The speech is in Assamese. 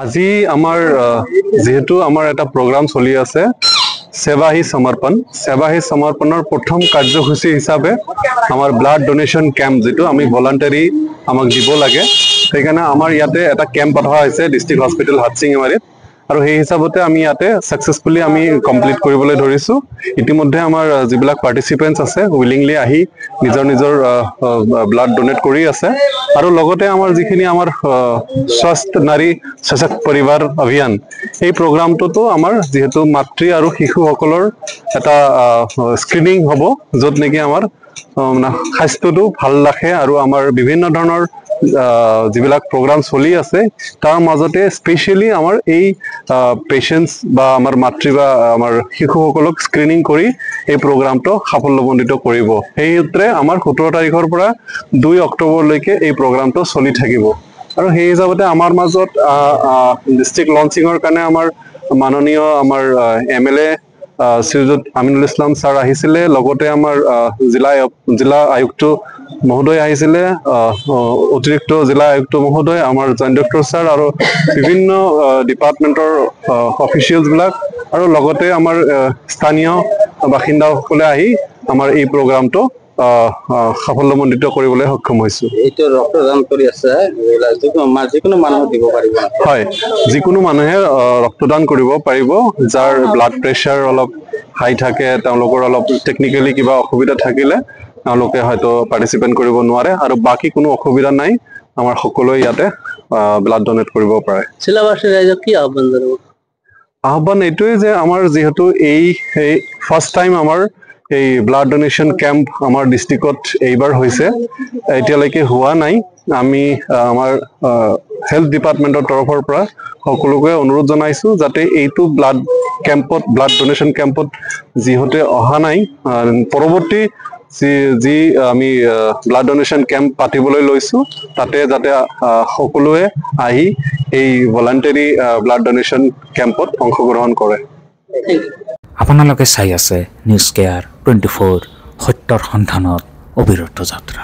আজি আমাৰ যেহেতু আমাৰ এটা প্ৰগ্ৰাম চলি আছে সেৱা হি সমৰ্পণৰ প্ৰথম কাৰ্যসূচী হিচাপে আমাৰ ব্লাড ডোনেশ্যন কেম্প যেটো আমি ভলান্টাৰী আমাক দিব লাগে সেইকাৰণে আমাৰ ইয়াতে এটা কেম্প পঠোৱা হৈছে ডিস্ট্ৰিক্ট হস্পিটেল হাটচিংমাৰীত আৰু সেই হিচাপতে আমি ইয়াতে সাকসেসফুলি আমি কমপ্লিট কৰিবলৈ ধৰিছো ইতিমধ্যে আমাৰ যিবিলাক পাৰ্টিসিপেন্টস আছে উইলিংলি আহি নিজৰ ব্লাড ডোনেট কৰি আছে আৰু লগতে আমাৰ যিখিনি আমাৰ স্বাস্থ্য নাৰী সশক্ত পৰিবাৰ অভিযান এই প্ৰগ্ৰামটোতো আমাৰ যেহেতু মাতৃ আৰু শিশুসকলৰ এটা স্ক্ৰিনিং হ'ব যত নেকি আমাৰ স্বাস্থ্যটো ভাল ৰাখে আৰু আমাৰ বিভিন্ন ধৰণৰ যিবিলাক প্ৰগ্ৰাম চলি আছে তাৰ মাজতে স্পেশালি আমাৰ এই পেশেন্টস বা আমাৰ মাতৃ বা আমাৰ শিশুসকলক স্ক্ৰিনিং কৰি এই প্ৰগ্ৰামটো সাফল্যমণ্ডিত কৰিব এই সূত্ৰে আমাৰ 17 তাৰিখৰ পৰা 2 অক্টোবৰলৈকে এই প্ৰগ্ৰামটো চলি থাকিব আৰু সেই হিচাপতে আমাৰ মাজত ডিস্ট্ৰিক্ট লঞ্চিংৰ কাৰণে আমাৰ মাননীয় আমাৰ এমএলএ শ্ৰীযুত আমিনুল ইছলাম স্যাৰ আহিছিলে লগতে আমাৰ জিলা আয়ুক্ত মহোদয় আহিছিলে অতিৰিক্ত জিলা আয়ুক্ত মহোদয় আমাৰ জইন্ট ডক্টৰ স্যাৰ আৰু বিভিন্ন ডিপাৰ্টমেন্টৰ অফিচিয়েলস বিলাক আৰু লগতে আমাৰ স্থানীয় বাসিন্দাসকলে আহি আমাৰ এই প্ৰগ্ৰামটো সাফল্যমণ্ডিত কৰিবলৈ সক্ষম হৈছো এইটো ৰক্তদান কৰি আছে যিকোনো মানুহ দিব পাৰিব হয় যিকোনো মানুহে ৰক্তদান কৰিব পাৰিব যাৰ ব্লাড প্ৰেছাৰ অলপ হাই থাকে তেওঁলোকৰ অলপ টেকনিক্যালি কিবা অসুবিধা থাকিলে তেওঁলোকে হয়তো পাৰ্টিসিপেট কৰিব নোৱাৰে আৰু বাকি কোনো অসুবিধা নাই আমাৰ সকলোৱে ইয়াতে ব্লাড ডোনেট কৰিব পাৰে চিলাবাসী ৰাইজক কি আহ্বান জনাব আহ্বান এইটোৱে যে আমাৰ যেহেতু এই ফাৰ্স্ট টাইম আমাৰ এই ব্লাড ডোনেশ্যন কেম্প আমাৰ ডিস্ট্ৰিক্টত এইবাৰ হৈছে এতিয়ালৈকে হোৱা নাই আমি আমাৰ হেলথ ডিপাৰ্টমেন্টৰ তৰফৰ পৰা সকলোকে অনুৰোধ জনাইছো যাতে এইটো ব্লাড ডোনেশ্যন কেম্পত যিহতে অহা নাই পৰৱৰ্তী যি আমি ব্লাড ডোনেশ্যন কেম্প পাতিবলৈ লৈছো তাতে যাতে সকলোৱে আহি এই ভলান্টাৰী ব্লাড ডোনেশ্যন কেম্পত অংশগ্ৰহণ কৰে আপোনালোকে চাই আছে নিউজ কেয়াৰ 24 সত্যৰ সন্ধানত অবিৰত যাত্ৰা।